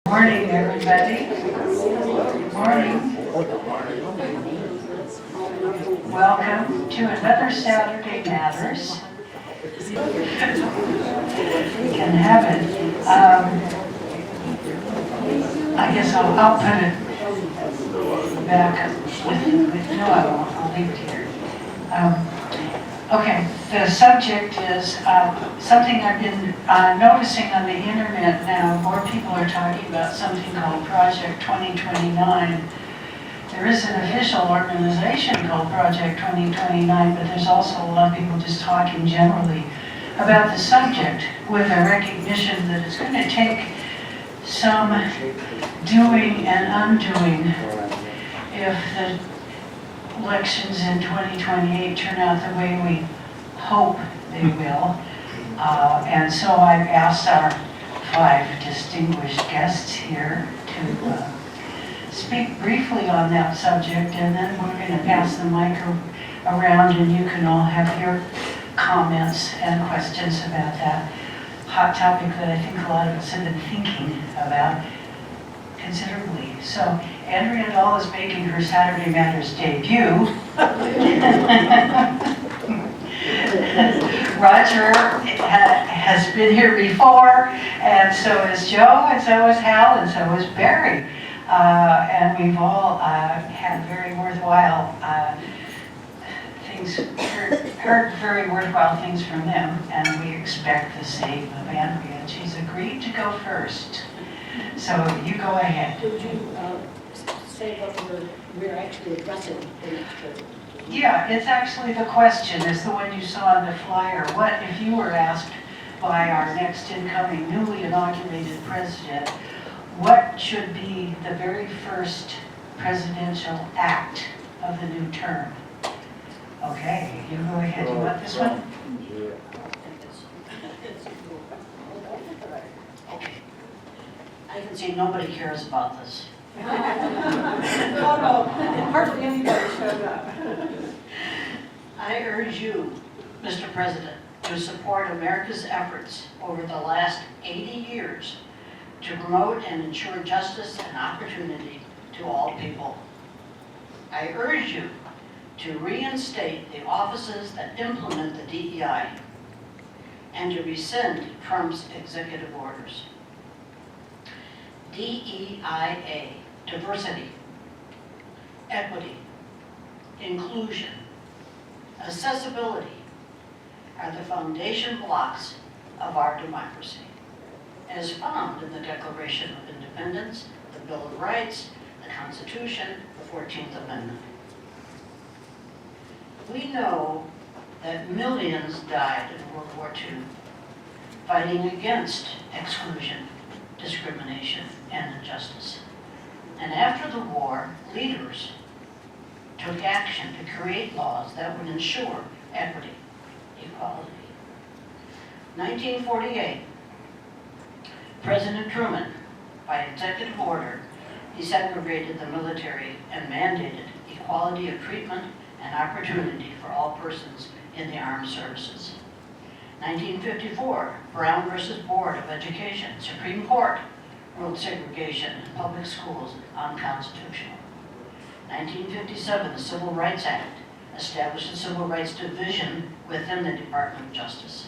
Morning, everybody. Morning. Welcome to another Saturday Matters. We can have it. I guess I'll put it back with no, I won't. I'll leave it here. Okay, the subject is something I've been noticing on the internet now. More people are talking about something called Project 2029. There is an official organization called Project 2029, but there's also a lot of people just talking generally about the subject with a recognition that it's going to take some doing and undoing if the elections in 2028 turn out the way we hope they will. And so I've asked our 5 distinguished guests here to speak briefly on that subject, and then we're going to pass the mic around and you can all have your comments and questions about that hot topic that I think a lot of us have been thinking about considerably. So Andrea Dahl is making her Saturday Matters debut. Roger has been here before, and so is Joe, and so is Hal, and so is Barry. And we've all had very worthwhile things, heard very worthwhile things from them, and we expect the same of Andrea, and she's agreed to go first. So you go ahead. Would you say what we're actually addressing in this trip? Yeah, it's actually the question, is the one you saw on the flyer. What if you were asked by our next incoming newly inaugurated president, what should be the very first presidential act of the new term? Okay, you go ahead. You want this one? Okay. I can see nobody cares about this. Oh no, hardly anybody showed up. I urge you, Mr. President, to support America's efforts over the last 80 years to promote and ensure justice and opportunity to all people. I urge you to reinstate the offices that implement the DEI and to rescind Trump's executive orders. DEIA, diversity, equity, inclusion, accessibility are the foundation blocks of our democracy, as found in the Declaration of Independence, the Bill of Rights, the Constitution, the 14th Amendment. We know that millions died in World War II fighting against exclusion, discrimination, and injustice. And after the war, leaders took action to create laws that would ensure equity, equality. 1948, President Truman, by executive order, desegregated the military and mandated equality of treatment and opportunity for all persons in the armed services. 1954, Brown versus Board of Education, Supreme Court ruled segregation in public schools unconstitutional. 1957, the Civil Rights Act established the Civil Rights Division within the Department of Justice.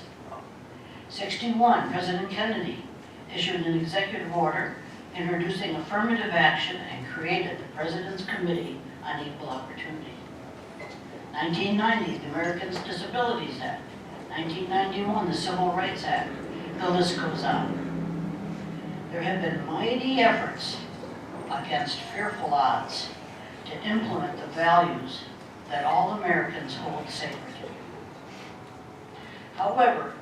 61, President Kennedy issued an executive order introducing affirmative action and created the President's Committee on Equal Opportunity. 1990, the Americans with Disabilities Act. 1991, the Civil Rights Act. The list goes on. There have been mighty efforts against fearful odds to implement the values that all Americans hold sacred. However,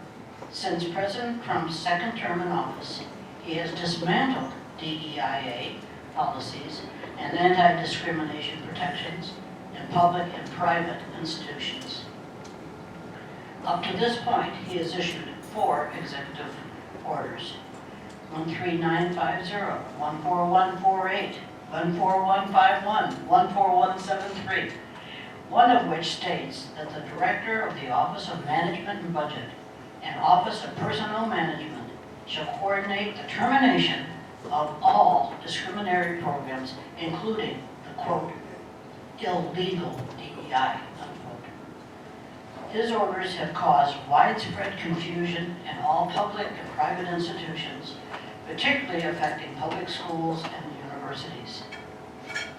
since President Trump's second term in office, he has dismantled DEIA policies and anti-discrimination protections in public and private institutions. Up to this point, he has issued 4 executive orders: 13950, 14148, 14151, 14173, one of which states that the Director of the Office of Management and Budget and Office of Personnel Management shall coordinate the termination of all discriminatory programs, including the quote, illegal DEI, unquote. His orders have caused widespread confusion in all public and private institutions, particularly affecting public schools and universities.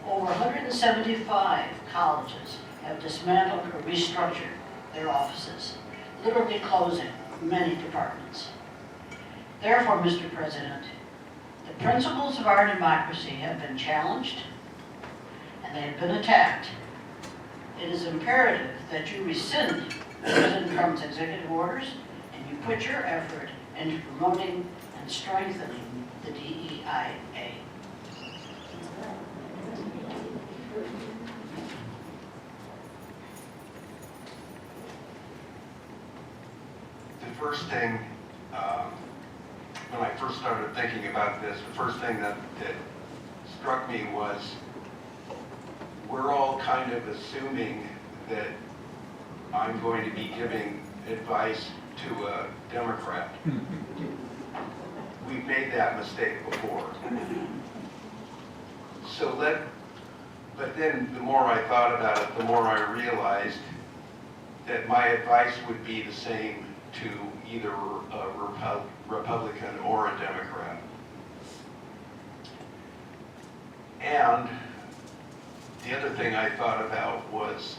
Over 175 colleges have dismantled or restructured their offices, literally closing many departments. Therefore, Mr. President, the principles of our democracy have been challenged and they have been attacked. It is imperative that you rescind President Trump's executive orders and you put your effort into promoting and strengthening the DEIA. The first thing, when I first started thinking about this, the first thing that struck me was we're all kind of assuming that I'm going to be giving advice to a Democrat. We've made that mistake before. But then the more I thought about it, the more I realized that my advice would be the same to either a Republican or a Democrat. And the other thing I thought about was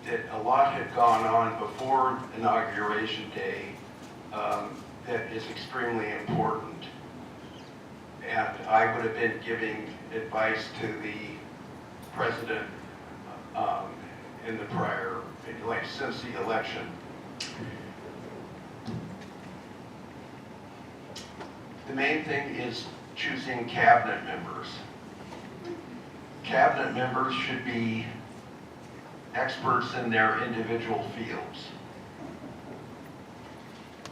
that a lot had gone on before Inauguration Day that is extremely important. And I would have been giving advice to the president in the prior, like since the election. The main thing is choosing cabinet members. Cabinet members should be experts in their individual fields.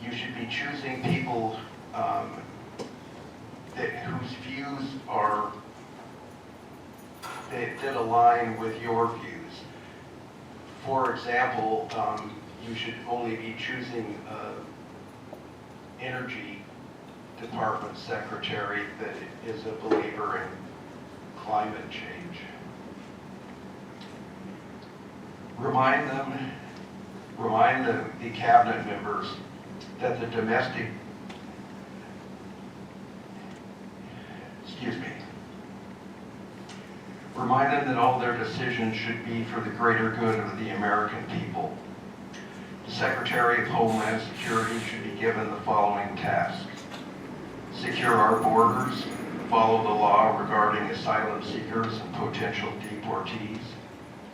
You should be choosing people whose views are that align with your views. For example, you should only be choosing energy department secretary that is a believer in climate change. Remind the cabinet members that the domestic, remind them that all their decisions should be for the greater good of the American people. The Secretary of Homeland Security should be given the following tasks: secure our borders, follow the law regarding asylum seekers and potential deportees,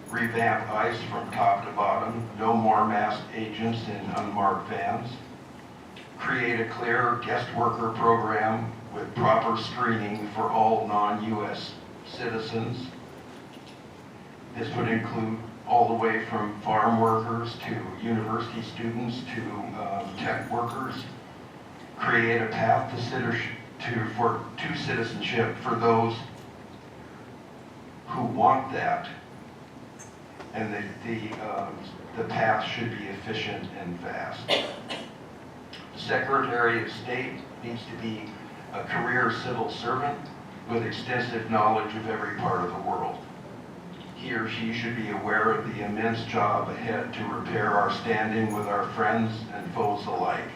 revamp ICE from top to bottom, no more masked agents in unmarked vans, create a clear guest worker program with proper screening for all non-U.S. citizens. This would include all the way from farm workers to university students to tech workers. Create a path to citizenship for those who want that. And the path should be efficient and fast. The Secretary of State needs to be a career civil servant with extensive knowledge of every part of the world. He or she should be aware of the immense job ahead to repair our standing with our friends and foes alike.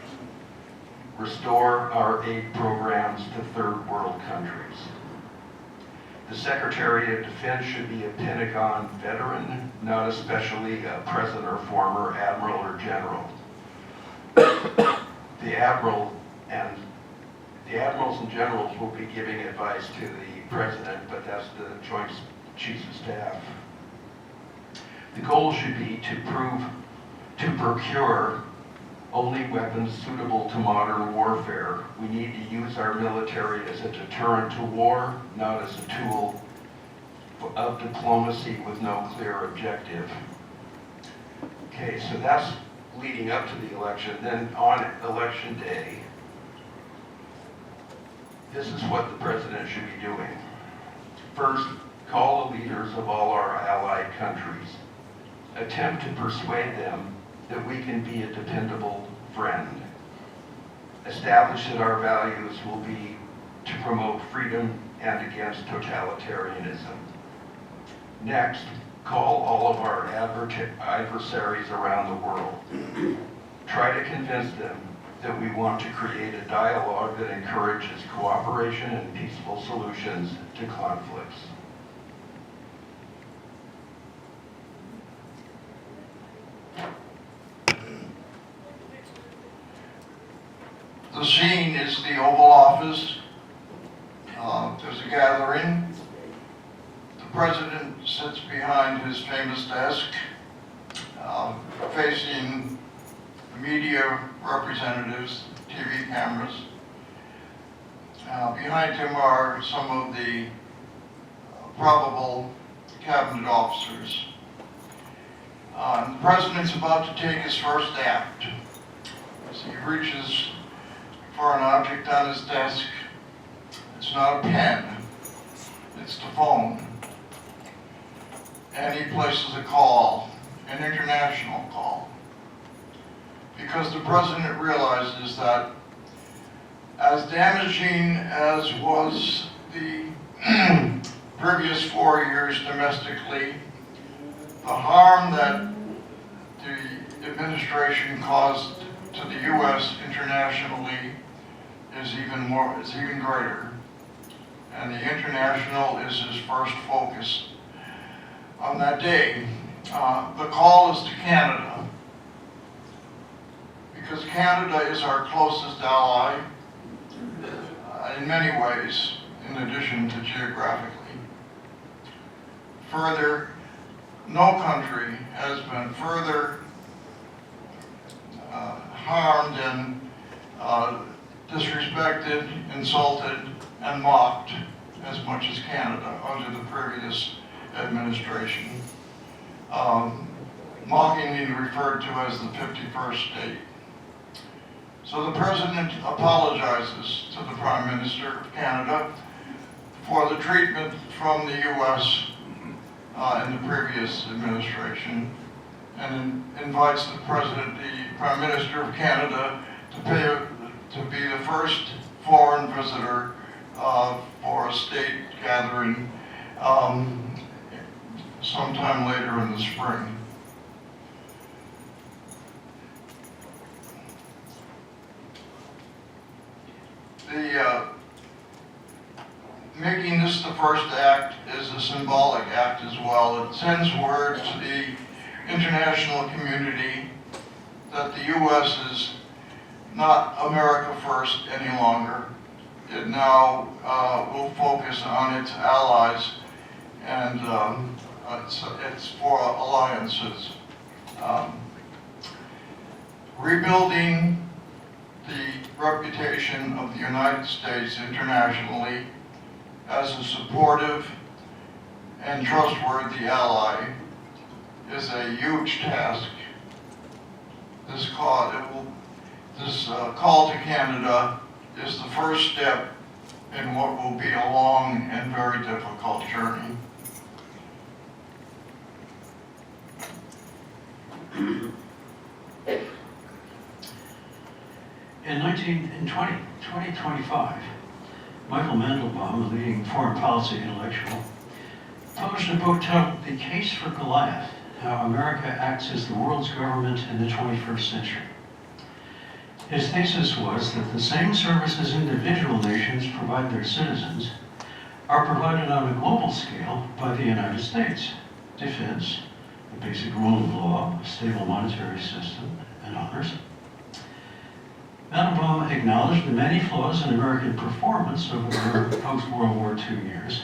Restore our aid programs to third world countries. The Secretary of Defense should be a Pentagon veteran, not especially a present or former admiral or general. The admirals and generals will be giving advice to the president, but that's the Joint Chiefs of Staff. The goal should be to procure only weapons suitable to modern warfare. We need to use our military as a deterrent to war, not as a tool of diplomacy with no clear objective. Okay, so that's leading up to the election. Then on election day, this is what the president should be doing. First, call the leaders of all our allied countries. Attempt to persuade them that we can be a dependable friend. Establish that our values will be to promote freedom and against totalitarianism. Next, call all of our adversaries around the world. Try to convince them that we want to create a dialogue that encourages cooperation and peaceful solutions to conflicts. The scene is the Oval Office. There's a gathering. The president sits behind his famous desk, facing media representatives, TV cameras. Behind him are some of the probable cabinet officers. The president's about to take his first act. As he reaches for an object on his desk, it's not a pen, it's the phone. And he places a call, an international call. Because the president realizes that as damaging as was the previous 4 years domestically, the harm that the administration caused to the U.S. internationally is even greater. And the international is his first focus on that day. The call is to Canada, because Canada is our closest ally in many ways, in addition to geographically. Further, no country has been further harmed and disrespected, insulted, and mocked as much as Canada under the previous administration. Mockingly referred to as the 51st state. So the president apologizes to the Prime Minister of Canada for the treatment from the U.S. In the previous administration, and invites the Prime Minister of Canada to be the first foreign visitor for a state gathering sometime later in the spring. Making this the first act is a symbolic act as well. It sends word to the international community that the U.S. is not America first any longer. It now will focus on its allies, and it's for alliances. Rebuilding the reputation of the United States internationally as a supportive and trustworthy ally is a huge task. This call to Canada is the first step in what will be a long and very difficult journey. In 2025, Michael Mandelbaum, a leading foreign policy intellectual, published a book titled The Case for Goliath: How America Acts as the World's Government in the 21st Century. His thesis was that the same services individual nations provide their citizens are provided on a global scale by the United States: defense, the basic rule of law, a stable monetary system, and others. Mandelbaum acknowledged the many flaws in American performance over the post-World War II years,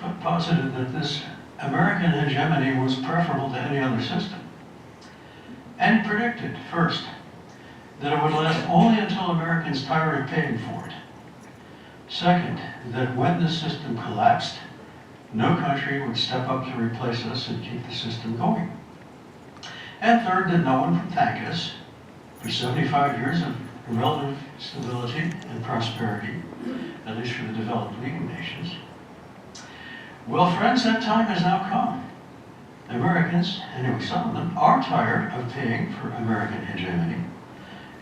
but posited that this American hegemony was preferable to any other system. And predicted, first, that it would last only until Americans tired of paying for it. Second, that when the system collapsed, no country would step up to replace us and keep the system going. And third, that no one would thank us for 75 years of relative stability and prosperity, at least for the developed leading nations. Well, friends, that time has now come. Americans, anyway some of them, are tired of paying for American hegemony,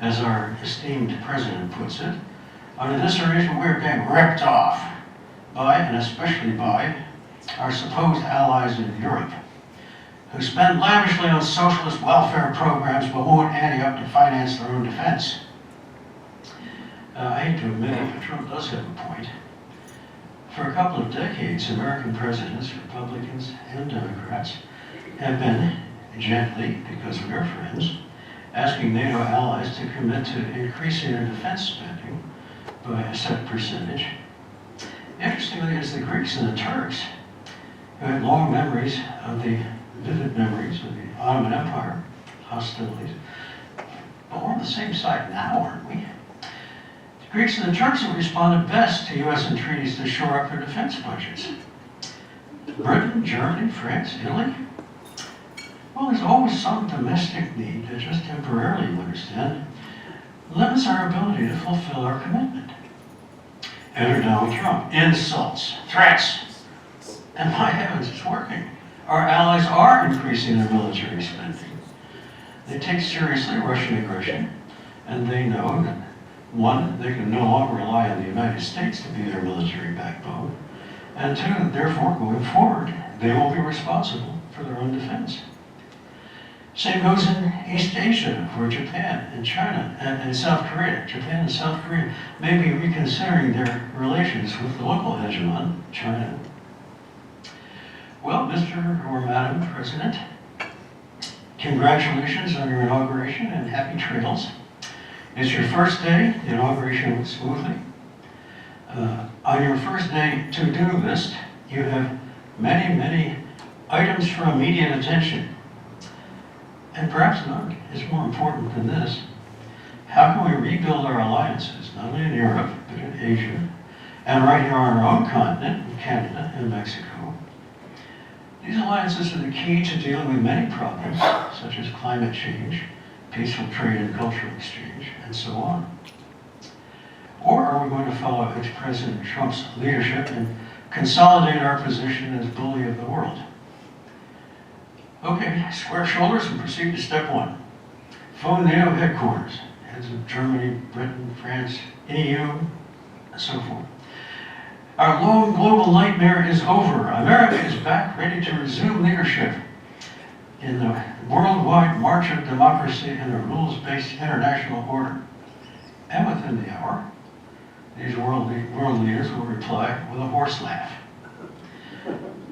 as our esteemed president puts it. Under this arrangement, we're being ripped off by, and especially by, our supposed allies in Europe, who spend lavishly on socialist welfare programs but won't ante up to finance their own defense. I hate to admit it, but Trump does have a point. For a couple of decades, American presidents, Republicans and Democrats, have been gently, because we're friends, asking NATO allies to commit to increasing their defense spending by a set percentage. Interestingly, it's the Greeks and the Turks who had long memories of the vivid memories of the Ottoman Empire hostilities. But we're on the same side now, aren't we? The Greeks and the Turks have responded best to U.S. entreaties to shore up their defense budgets. Britain, Germany, France, Italy? Well, there's always some domestic need that just temporarily, you understand, limits our ability to fulfill our commitment. Enter Donald Trump. Insults, threats. And my heavens, it's working. Our allies are increasing their military spending. They take seriously Russian aggression, and they know that, one, they can no longer rely on the United States to be their military backbone, and two, that therefore, going forward, they will be responsible for their own defense. Same goes in East Asia, where Japan and China and South Korea, Japan and South Korea, may be reconsidering their relations with the local hegemon, China. Well, Mr. or Madam President, congratulations on your inauguration and happy trails. It's your first day. The inauguration went smoothly. On your first day to-do list, you have many, many items for immediate attention. And perhaps none is more important than this. How can we rebuild our alliances, not only in Europe, but in Asia, and right here on our own continent, in Canada and Mexico? These alliances are the key to dealing with many problems, such as climate change, peaceful trade and cultural exchange, and so on. Or are we going to follow ex-President Trump's leadership and consolidate our position as bully of the world? Okay, square shoulders and proceed to step one. Phone NATO headquarters, heads of Germany, Britain, France, EU, and so forth. Our long global nightmare is over. America is back, ready to resume leadership in the worldwide march of democracy and a rules-based international order. And within the hour, these world leaders will reply with a horse laugh.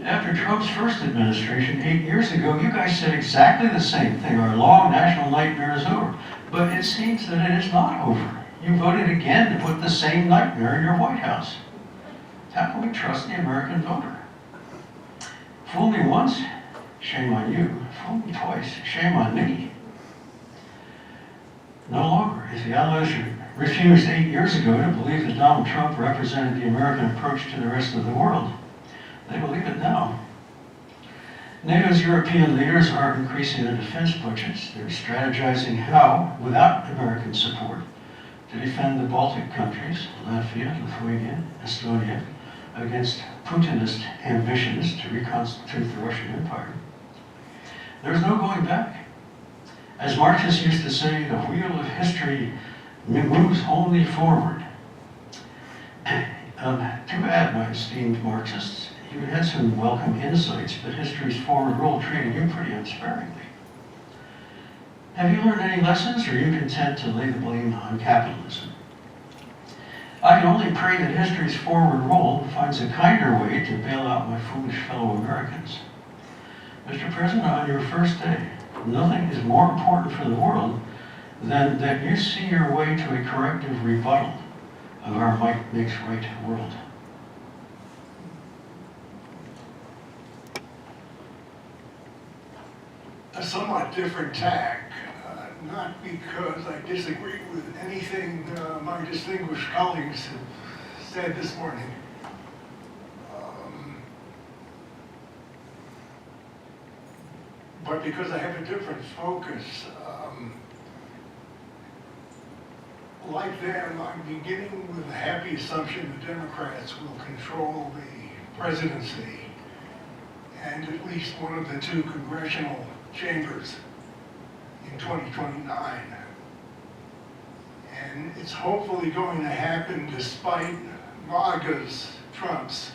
After Trump's first administration 8 years ago, you guys said exactly the same thing. Our long national nightmare is over. But it seems that it is not over. You voted again to put the same nightmare in your White House. How can we trust the American voter? Fool me once, shame on you. Fool me twice, shame on me. No longer, if the Allies refused 8 years ago to believe that Donald Trump represented the American approach to the rest of the world, they believe it now. NATO's European leaders are increasing their defense budgets. They're strategizing how, without American support, to defend the Baltic countries, Latvia, Lithuania, Estonia, against Putinist ambitions to reconstitute the Russian Empire. There's no going back. As Marxists used to say, the wheel of history moves only forward. Too bad, my esteemed Marxists. You had some welcome insights, but history's forward roll treated you pretty unsparingly. Have you learned any lessons, or are you content to lay the blame on capitalism? I can only pray that history's forward roll finds a kinder way to bail out my foolish fellow Americans. Mr. President, on your first day, nothing is more important for the world than that you see your way to a corrective rebuttal of our might makes right world. A somewhat different tack, not because I disagree with anything my distinguished colleagues have said this morning. But because I have a different focus. Like them, I'm beginning with a happy assumption the Democrats will control the presidency and at least one of the two congressional chambers in 2029. And it's hopefully going to happen despite MAGA's, Trump's,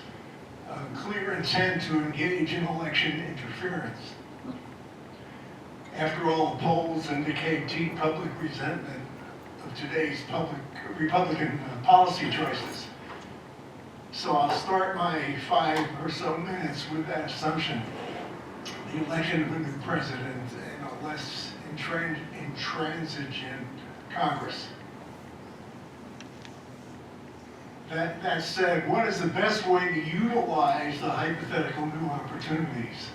clear intent to engage in election interference. After all, the polls indicate deep public resentment of today's Republican policy choices. So I'll start my 5 or so minutes with that assumption. The election of a new president and a less intransigent Congress. That said, what is the best way to utilize the hypothetical new opportunities?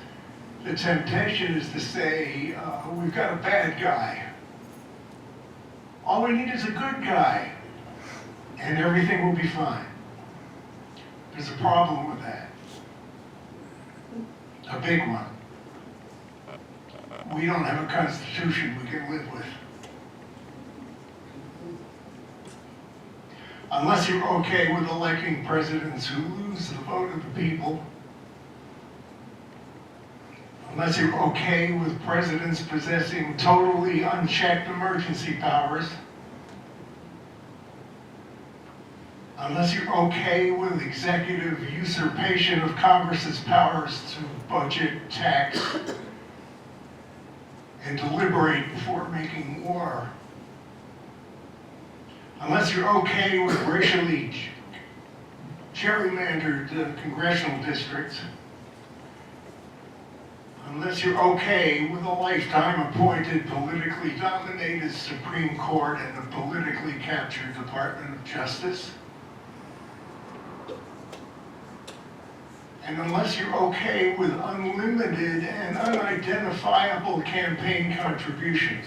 The temptation is to say, we've got a bad guy. All we need is a good guy, and everything will be fine. There's a problem with that. A big one. We don't have a constitution we can live with. Unless you're okay with electing presidents who lose the vote of the people, unless you're okay with presidents possessing totally unchecked emergency powers, unless you're okay with executive usurpation of Congress's powers to budget, tax, and deliberate before making war, unless you're okay with racially gerrymandered congressional districts, unless you're okay with a lifetime appointed, politically dominated Supreme Court and a politically captured Department of Justice, and unless you're okay with unlimited and unidentifiable campaign contributions.